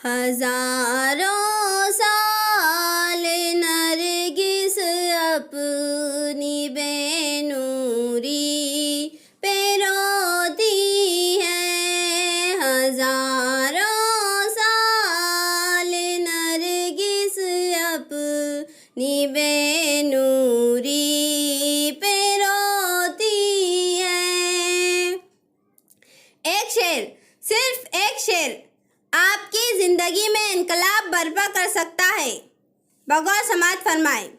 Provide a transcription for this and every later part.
ہزاروں سال نرگس اپنی بے نوری پہ روتی ہے، ہزاروں سال نرگس اپنی بے نوری پہ روتی ہے۔ ایک شعر، صرف ایک شعر آپ کی زندگی میں انقلاب برپا کر سکتا ہے، بغور سماعت فرمائیں۔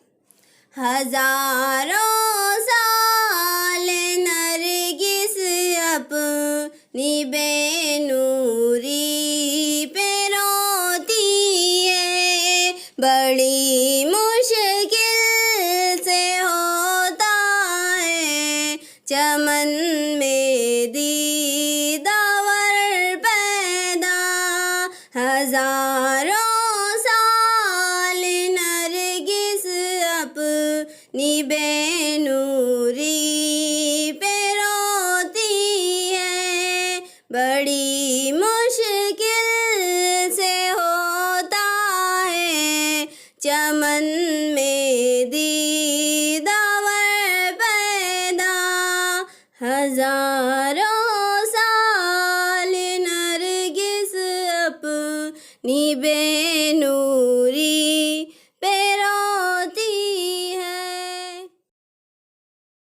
ہزاروں سال نرگس اپنی بے نوری پہ روتی ہے، بڑی مشکل سے ہوتا ہے چمن میں دیداور پیدا، ہزاروں سال نرگس اپنی بے نوری پہ روتی ہے، بڑی مشکل سے ہوتا ہے چمن میں دیداور پیدا، ہزاروں سال نرگس اپنی بے